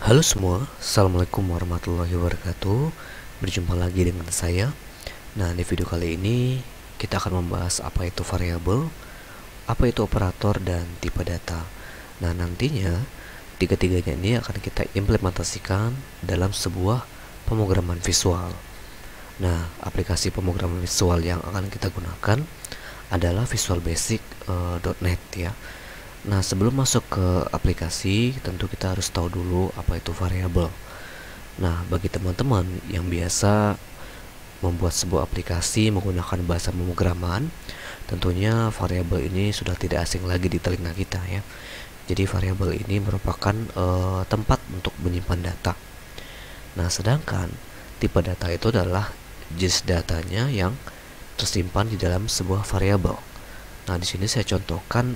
Halo semua, Assalamualaikum warahmatullahi wabarakatuh. Berjumpa lagi dengan saya. Nah, di video kali ini kita akan membahas apa itu variabel, apa itu operator, dan tipe data. Nah, nantinya tiga-tiganya ini akan kita implementasikan dalam sebuah pemrograman visual. Nah, aplikasi pemrograman visual yang akan kita gunakan adalah Visual Basic .NET ya. Nah, sebelum masuk ke aplikasi, tentu kita harus tahu dulu apa itu variabel. Nah, bagi teman-teman yang biasa membuat sebuah aplikasi menggunakan bahasa pemrograman, tentunya variabel ini sudah tidak asing lagi di telinga kita ya. Jadi variabel ini merupakan tempat untuk menyimpan data. Nah, sedangkan tipe data itu adalah jenis datanya yang tersimpan di dalam sebuah variabel. Nah, di sini saya contohkan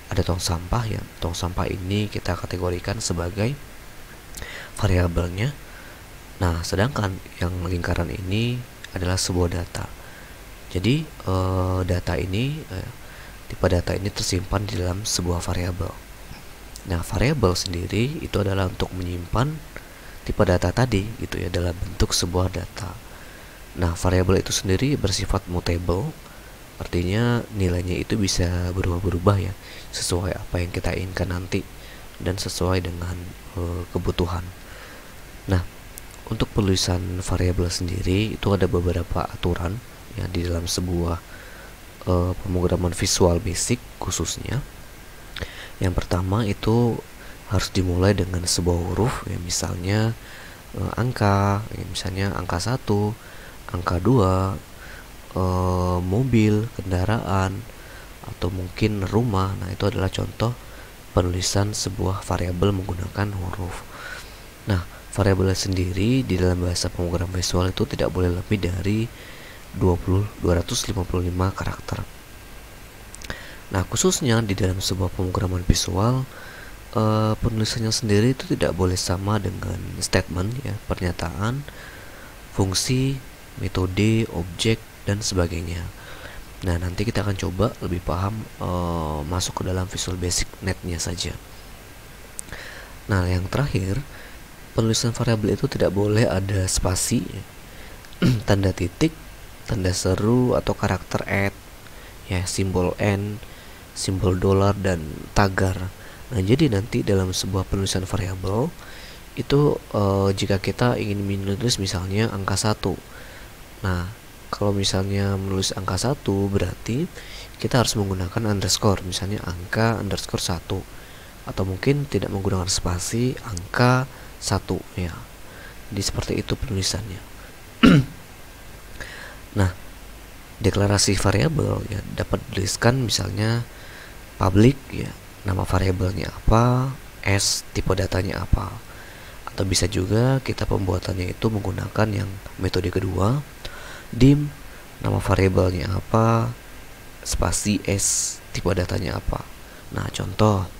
ada tong sampah ya. Tong sampah ini kita kategorikan sebagai variabelnya. Nah, sedangkan yang lingkaran ini adalah sebuah data. Jadi data ini tipe data ini tersimpan di dalam sebuah variabel. Nah, variabel sendiri itu adalah untuk menyimpan tipe data tadi gitu ya dalam bentuk sebuah data. Nah, variabel itu sendiri bersifat mutable. Artinya nilainya itu bisa berubah-berubah ya, sesuai apa yang kita inginkan nanti dan sesuai dengan kebutuhan. Nah, untuk penulisan variabel sendiri itu ada beberapa aturan ya di dalam sebuah pemrograman Visual Basic khususnya. Yang pertama itu harus dimulai dengan sebuah huruf ya, misalnya angka ya, misalnya angka 1, angka 2, mobil, kendaraan, atau mungkin rumah. Nah, itu adalah contoh penulisan sebuah variabel menggunakan huruf. Nah, variabel sendiri di dalam bahasa pemrograman visual itu tidak boleh lebih dari 255 karakter. Nah, khususnya di dalam sebuah pemrograman visual, penulisannya sendiri itu tidak boleh sama dengan statement ya, pernyataan, fungsi, metode, objek, dan sebagainya. Nah, nanti kita akan coba lebih paham masuk ke dalam Visual Basic .NET-nya saja. Nah, yang terakhir, penulisan variabel itu tidak boleh ada spasi, tanda titik, tanda seru, atau karakter @ ya, simbol N, simbol $, dan tagar. Nah, jadi nanti dalam sebuah penulisan variabel itu jika kita ingin menulis misalnya angka 1. Nah, kalau misalnya menulis angka 1 berarti kita harus menggunakan underscore, misalnya angka underscore 1, atau mungkin tidak menggunakan spasi, angka 1 ya. Jadi seperti itu penulisannya. Nah, deklarasi variabel ya dapat dituliskan misalnya public ya, nama variabelnya apa, s, tipe datanya apa. Atau bisa juga kita pembuatannya itu menggunakan yang metode kedua, dim, nama variabelnya apa, spasi s, tipe datanya apa. Nah, contoh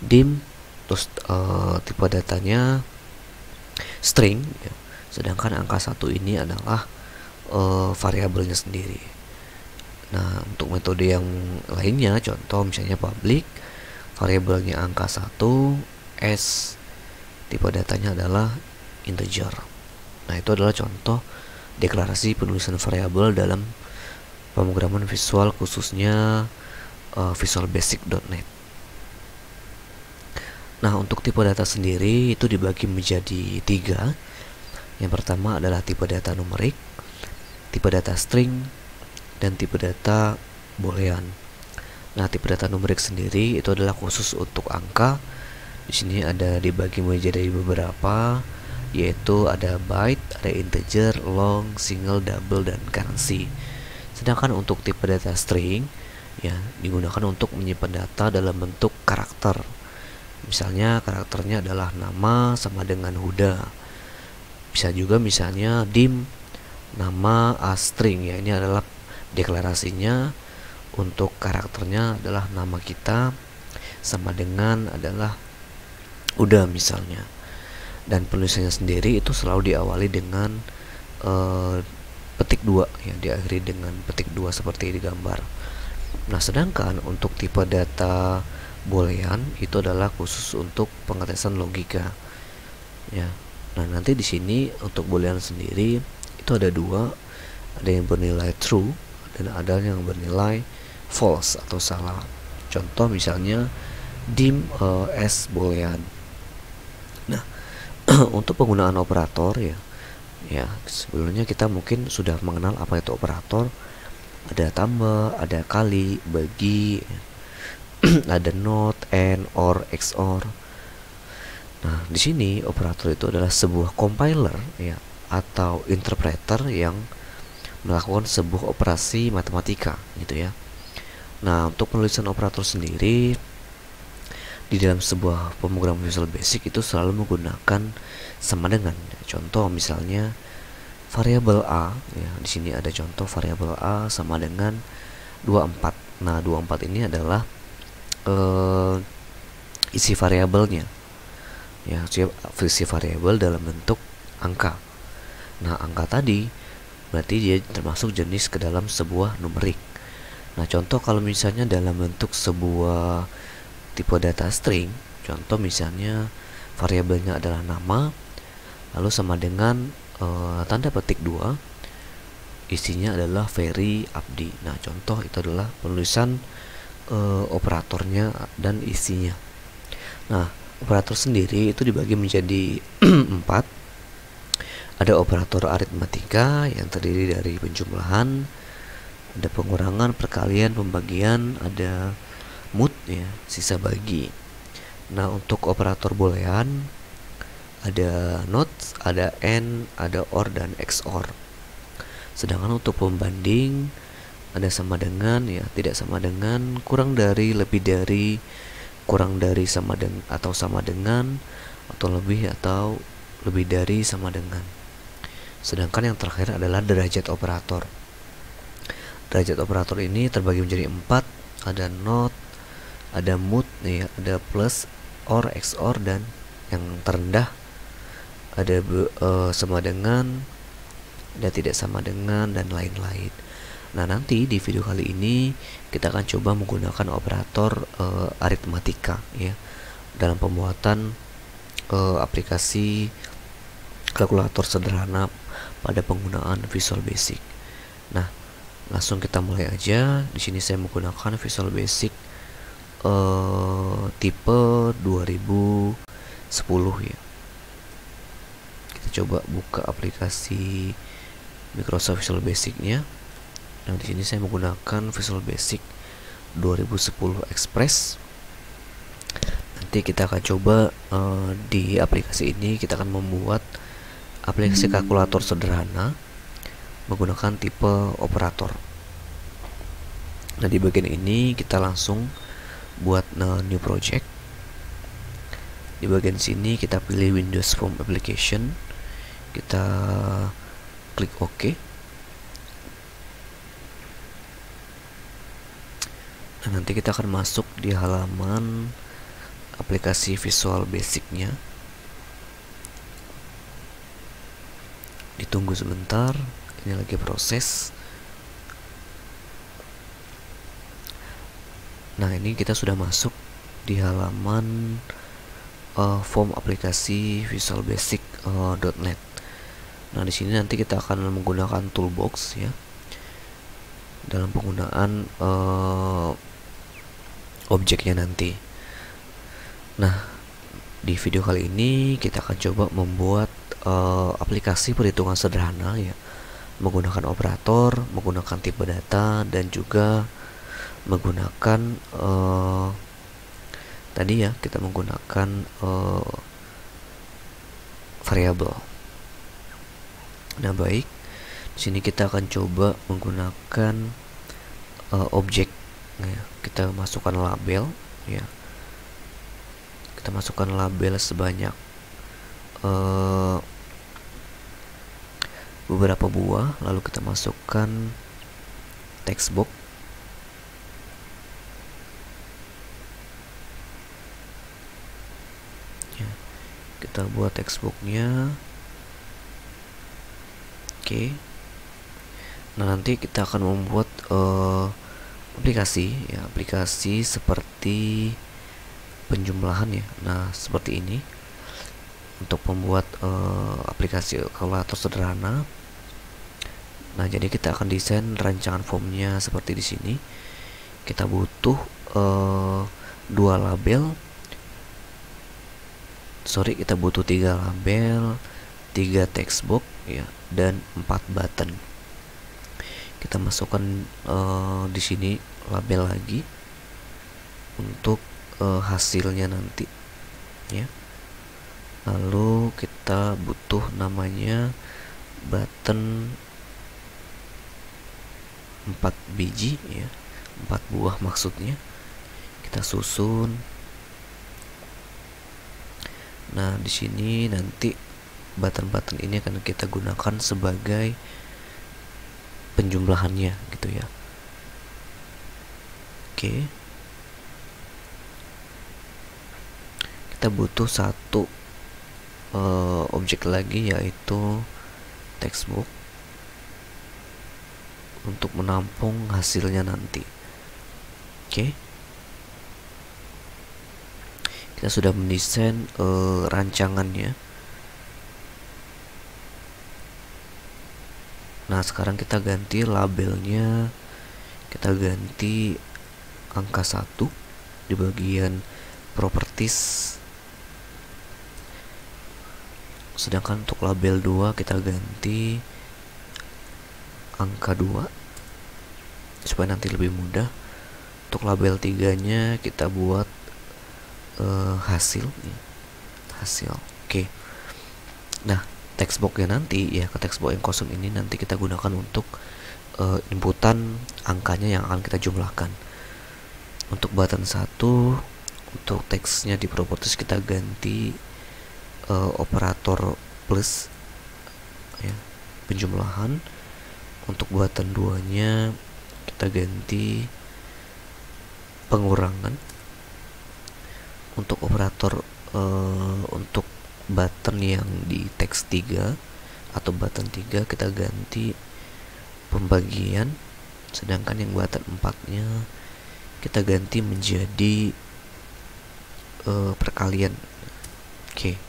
dim terus tipe datanya string ya. Sedangkan angka 1 ini adalah variabelnya sendiri. Nah, untuk metode yang lainnya, contoh misalnya public, variabelnya angka 1, s, tipe datanya adalah integer. Nah, itu adalah contoh deklarasi penulisan variabel dalam pemrograman visual khususnya Visual Basic .NET. Nah, untuk tipe data sendiri itu dibagi menjadi 3. Yang pertama adalah tipe data numerik, tipe data string, dan tipe data boolean. Nah, tipe data numerik sendiri itu adalah khusus untuk angka. Di sini ada dibagi menjadi beberapa, yaitu ada byte, ada integer, long, single, double, dan currency. Sedangkan untuk tipe data string ya digunakan untuk menyimpan data dalam bentuk karakter. Misalnya karakternya adalah nama sama dengan Huda. Bisa juga misalnya dim, nama, string ya, ini adalah deklarasinya. Untuk karakternya adalah nama kita sama dengan adalah Huda misalnya. Dan penulisannya sendiri itu selalu diawali dengan petik 2 ya, diakhiri dengan petik 2 seperti di gambar. Nah, sedangkan untuk tipe data boolean itu adalah khusus untuk pengetesan logika ya. Nah, nanti di sini untuk boolean sendiri itu ada dua, ada yang bernilai true dan ada yang bernilai false atau salah. Contoh misalnya dim as boolean. Nah, untuk penggunaan operator ya sebelumnya kita mungkin sudah mengenal apa itu operator. Ada tambah, ada kali, bagi, ada not, and, or, XOR. Nah, di sini operator itu adalah sebuah compiler ya atau interpreter yang melakukan sebuah operasi matematika gitu ya. Nah, untuk penulisan operator sendiri di dalam sebuah pemrograman Visual Basic itu selalu menggunakan sama dengan. Contoh misalnya variabel A ya, di sini ada contoh variabel A sama dengan 24. Nah, 24 ini adalah isi variabelnya ya, isi variabel dalam bentuk angka. Nah, angka tadi berarti dia termasuk jenis ke dalam sebuah numerik. Nah, contoh kalau misalnya dalam bentuk sebuah tipe data string, contoh misalnya variabelnya adalah nama, lalu sama dengan tanda petik 2, isinya adalah Ferry Abdi. Nah, contoh itu adalah penulisan operatornya dan isinya. Nah, operator sendiri itu dibagi menjadi 4. Ada operator aritmatika yang terdiri dari penjumlahan, ada pengurangan, perkalian, pembagian, ada mut ya, sisa bagi. Nah, untuk operator boolean ada not, ada and, ada or dan XOR. Sedangkan untuk pembanding ada sama dengan ya, tidak sama dengan, kurang dari, lebih dari, kurang dari, sama dengan atau sama dengan, atau lebih atau lebih dari, sama dengan. Sedangkan yang terakhir adalah derajat operator. Derajat operator ini terbagi menjadi 4, ada not, ada mut ya, ada plus, or, XOR, dan yang terendah ada sama dengan, ada tidak sama dengan, dan lain-lain. Nah, nanti di video kali ini kita akan coba menggunakan operator aritmatika ya dalam pembuatan aplikasi kalkulator sederhana pada penggunaan Visual Basic. Nah, langsung kita mulai aja. Di sini saya menggunakan Visual Basic tipe 2010 ya. Kita coba buka aplikasi Microsoft Visual Basic-nya. Nah, di sini saya menggunakan Visual Basic 2010 Express. Nanti kita akan coba di aplikasi ini kita akan membuat aplikasi kalkulator sederhana menggunakan tipe operator. Nah, di bagian ini kita langsung buat new project. Di bagian sini kita pilih Windows Form Application, kita klik OK. Nah, nanti kita akan masuk di halaman aplikasi Visual Basic-nya. Ditunggu sebentar, ini lagi proses. Nah, ini kita sudah masuk di halaman form aplikasi Visual Basic .NET. Nah, di sini nanti kita akan menggunakan toolbox ya dalam penggunaan objeknya nanti. Nah, di video kali ini kita akan coba membuat aplikasi perhitungan sederhana ya menggunakan operator, menggunakan tipe data, dan juga menggunakan tadi ya kita menggunakan variabel. Nah, baik, di sini kita akan coba menggunakan objek ya. Kita masukkan label ya, kita masukkan label sebanyak beberapa buah, lalu kita masukkan text box. Kita buat textbooknya. Oke. Nah, nanti kita akan membuat aplikasi ya, aplikasi seperti penjumlahan ya. Nah, seperti ini untuk membuat aplikasi kalkulator sederhana. Nah, jadi kita akan desain rancangan formnya seperti di sini. Kita butuh dua label. Kita butuh 3 label, 3 text box ya, dan 4 button. Kita masukkan di sini label lagi untuk hasilnya nanti ya. Lalu kita butuh namanya button 4 biji ya, 4 buah maksudnya. Kita susun. Nah, di sini nanti button-button ini akan kita gunakan sebagai penjumlahannya gitu ya. Oke. Kita butuh satu objek lagi, yaitu textbook untuk menampung hasilnya nanti. Oke. Kita sudah mendesain rancangannya. Nah, sekarang kita ganti labelnya. Kita ganti angka 1 di bagian properties. Sedangkan untuk label 2 kita ganti angka 2 supaya nanti lebih mudah. Untuk label 3 nya kita buat hasil. Oke. Nah, textboxnya nanti ya, ke textbox yang kosong ini nanti kita gunakan untuk inputan angkanya yang akan kita jumlahkan. Untuk button 1, untuk teksnya di properties kita ganti operator plus ya, penjumlahan. Untuk button 2 nya kita ganti pengurangan. Untuk operator untuk button yang di teks 3 atau button 3 kita ganti pembagian. Sedangkan yang button 4 nya kita ganti menjadi perkalian. Oke.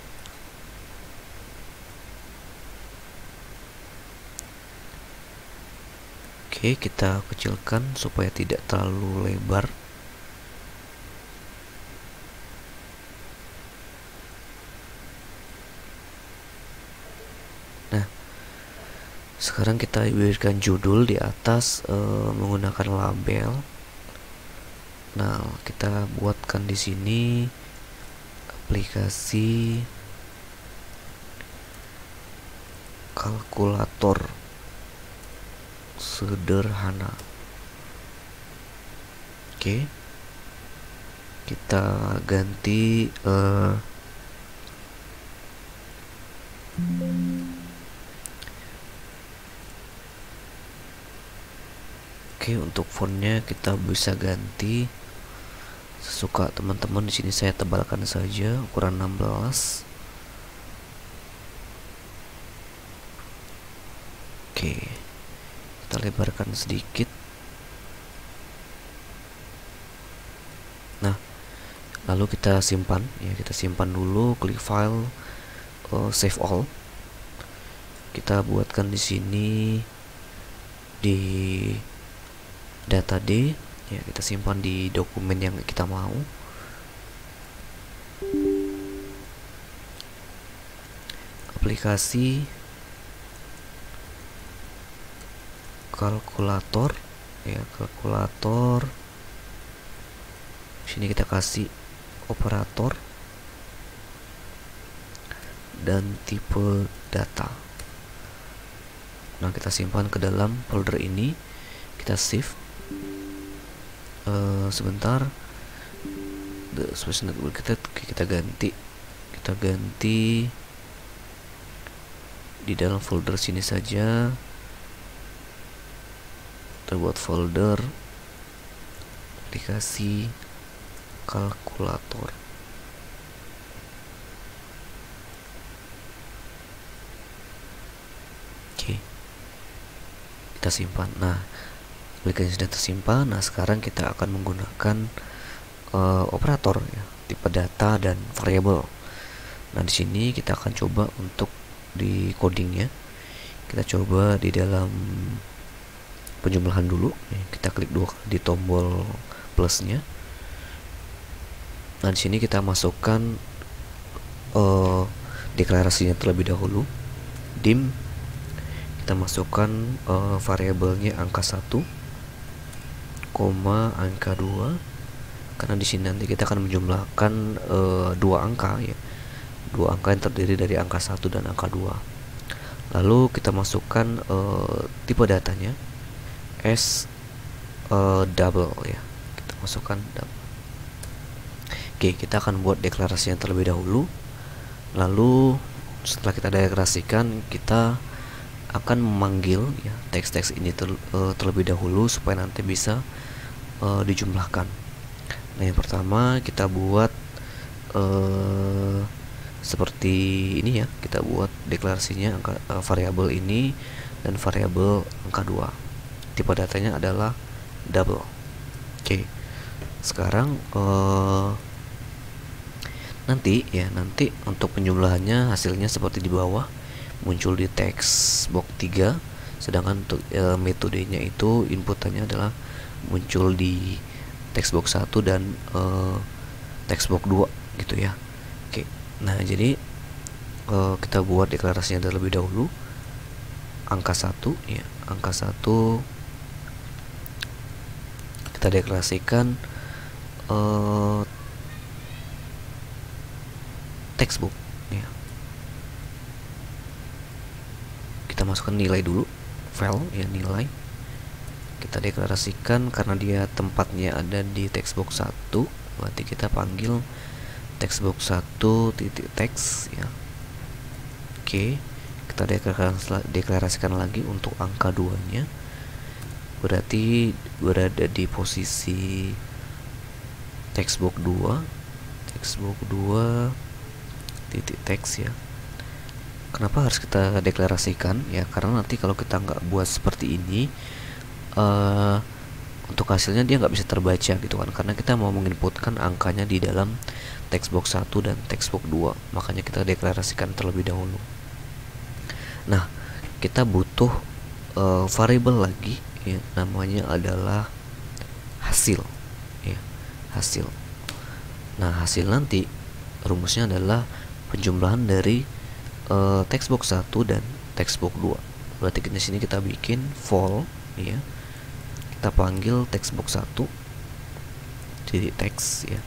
Oke, kita kecilkan supaya tidak terlalu lebar. Nah, sekarang kita berikan judul di atas menggunakan label. Nah, kita buatkan di sini aplikasi kalkulator sederhana. Oke. Kita ganti Oke, untuk fontnya kita bisa ganti sesuka teman-teman. Di sini saya tebalkan saja ukuran 16. Oke. Kita lebarkan sedikit. Nah, lalu kita simpan ya, kita simpan dulu, klik file, save all. Kita buatkan di sini di data D ya, kita simpan di dokumen yang kita mau. Aplikasi kalkulator ya, kalkulator. Sini kita kasih operator dan tipe data. Nah, kita simpan ke dalam folder ini. Kita save. Sebentar, the space network kita ganti di dalam folder sini saja. Kita buat folder aplikasi kalkulator. Oke, kita simpan. Nah, aplikasi sudah tersimpan. Nah, sekarang kita akan menggunakan operator ya, tipe data dan variabel. Nah, di sini kita akan coba untuk di codingnya. Kita coba di dalam penjumlahan dulu. Kita klik dua kali di tombol plusnya. Nah, di sini kita masukkan deklarasinya terlebih dahulu. Dim, kita masukkan variabelnya angka 1, koma angka 2, karena di sini nanti kita akan menjumlahkan dua angka ya. Dua angka yang terdiri dari angka 1 dan angka 2. Lalu kita masukkan tipe datanya as double ya. Kita masukkan double. Oke, kita akan buat deklarasinya terlebih dahulu. Lalu setelah kita deklarasikan, kita akan memanggil ya teks-teks ini terlebih dahulu supaya nanti bisa dijumlahkan. Nah, yang pertama kita buat seperti ini ya. Kita buat deklarasinya angka variabel ini dan variabel angka 2. Tipe datanya adalah double. Oke. Sekarang nanti untuk penjumlahannya hasilnya seperti di bawah, muncul di text box 3, sedangkan untuk metodenya itu inputannya adalah muncul di text box 1 dan text box 2 gitu ya. Oke. Nah, jadi kita buat deklarasinya terlebih dahulu. Angka 1 ya, angka 1 kita deklarasikan textbook ya. Kita masukkan nilai dulu, file ya, nilai. Kita deklarasikan karena dia tempatnya ada di textbox 1, berarti kita panggil textbox 1 titik text ya. Oke, kita deklarasikan lagi untuk angka 2 nya, berarti berada di posisi textbox 2 titik text ya. Kenapa harus kita deklarasikan ya? Karena nanti kalau kita nggak buat seperti ini, untuk hasilnya dia nggak bisa terbaca gitu kan, karena kita mau menginputkan angkanya di dalam textbox 1 dan textbox 2, makanya kita deklarasikan terlebih dahulu. Nah, kita butuh variabel lagi ya, namanya adalah hasil ya, hasil. Nah, hasil nanti rumusnya adalah penjumlahan dari textbox 1 dan textbox 2. Berarti di sini kita bikin for ya. Kita panggil textbox 1 jadi text ya.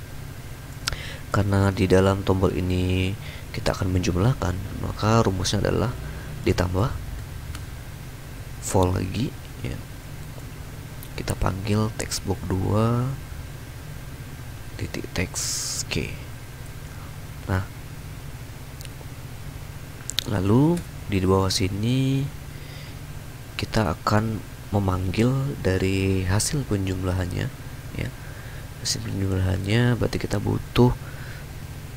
Karena di dalam tombol ini kita akan menjumlahkan, maka rumusnya adalah ditambah for lagi ya. Kita panggil textbox 2 titik text. Oke. Nah, lalu di bawah sini kita akan memanggil dari hasil penjumlahannya ya. Hasil penjumlahannya berarti kita butuh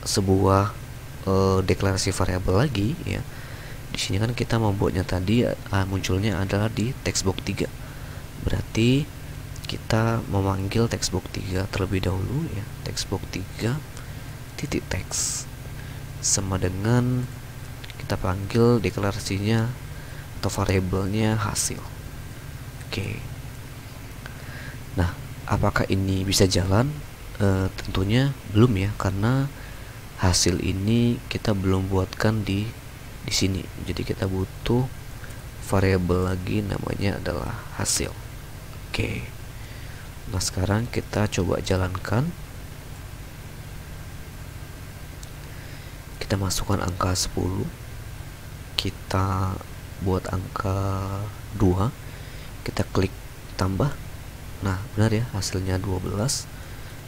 sebuah deklarasi variabel lagi ya. Di sini kan kita membuatnya tadi munculnya adalah di textbox 3. Berarti kita memanggil textbox 3 terlebih dahulu ya. Textbox 3 titik text sama dengan kita panggil deklarasinya atau variabelnya hasil. Oke. Nah, apakah ini bisa jalan? Tentunya belum ya, karena hasil ini kita belum buatkan di sini. Jadi kita butuh variabel lagi, namanya adalah hasil. Oke. Nah, sekarang kita coba jalankan. Kita masukkan angka 10. Kita buat angka 2. Kita klik tambah. Nah, benar ya, hasilnya 12.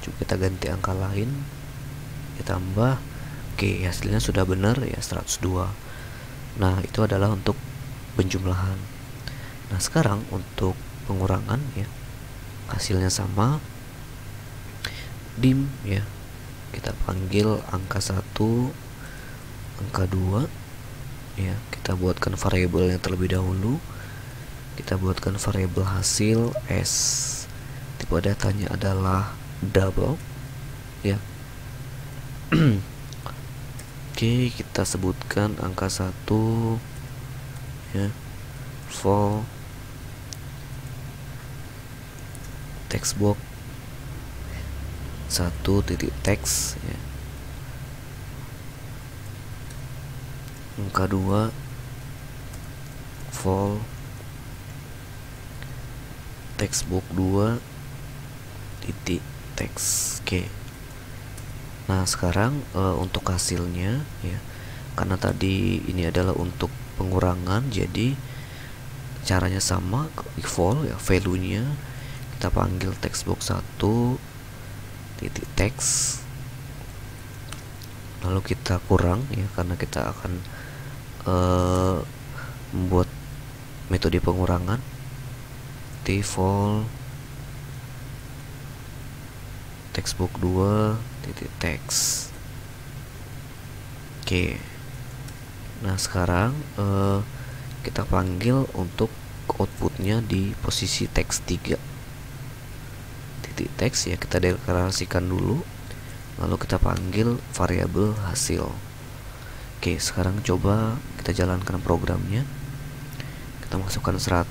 Coba kita ganti angka lain, kita tambah. Oke, hasilnya sudah benar ya, 102. Nah, itu adalah untuk penjumlahan. Nah, sekarang untuk pengurangan ya, hasilnya sama. Dim ya, kita panggil angka 1, angka 2 ya. Kita buatkan variabelnya terlebih dahulu. Kita buatkan variabel hasil s, tipe datanya adalah double. ya. Oke, kita sebutkan angka 1 ya, for text box 1.text ya. Angka 2 for textbook 2.text. Oke. Nah, sekarang untuk hasilnya ya. Karena tadi ini adalah untuk pengurangan, jadi caranya sama, equal ya, value-nya kita panggil textbook 1.text. Lalu kita kurang ya, karena kita akan membuat metode pengurangan. Default textbook 2.text. Oke. Nah, sekarang kita panggil untuk outputnya di posisi text 3.text ya, kita deklarasikan dulu. Lalu kita panggil variabel hasil. Oke, sekarang coba kita jalankan programnya. Kita masukkan 100,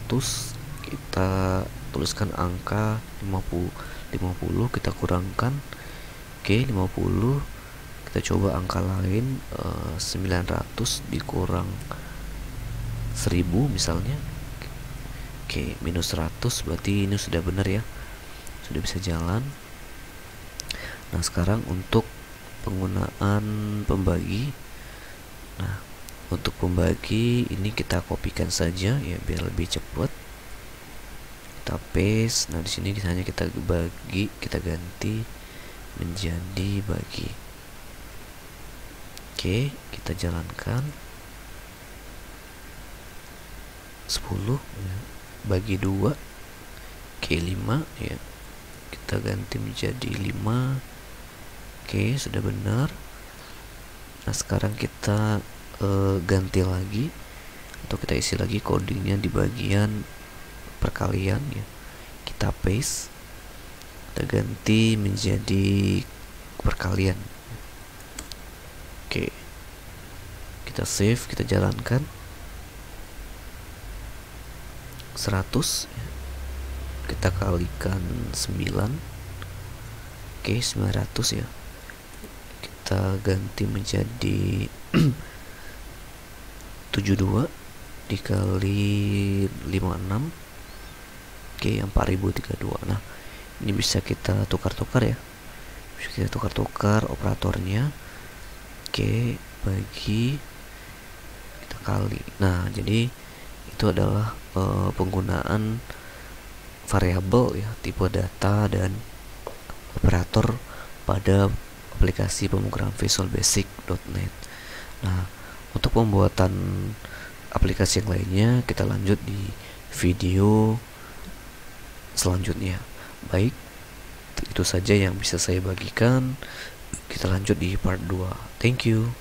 kita tuliskan angka 50, kita kurangkan. Oke, 50. Kita coba angka lain, 900 dikurang 1000 misalnya. Oke, minus 100, berarti ini sudah benar ya, sudah bisa jalan. Nah, sekarang untuk penggunaan pembagi. Nah, untuk pembagi ini kita kopikan saja ya biar lebih cepat. Kita paste. Nah, di sini hanya kita bagi, kita ganti menjadi bagi. Oke, kita jalankan. 10 ya, bagi 2. Oke, 5 ya, kita ganti menjadi 5. Oke, sudah benar. Nah, sekarang kita ganti lagi, atau kita isi lagi codingnya di bagian perkalian ya. Kita paste, kita ganti menjadi perkalian. Oke, kita save, kita jalankan. 100 ya, kita kalikan 9. Oke, 900 ya, kita ganti menjadi 72 dikali 56. Oke, 4032. Nah, ini bisa kita tukar-tukar ya, bisa kita tukar-tukar operatornya. Oke, bagi, kita kali. Nah, jadi itu adalah penggunaan variabel ya, tipe data dan operator pada aplikasi pemrograman Visual Basic.net. Nah, untuk pembuatan aplikasi yang lainnya kita lanjut di video selanjutnya. Baik, itu saja yang bisa saya bagikan. Kita lanjut di part 2. Thank you.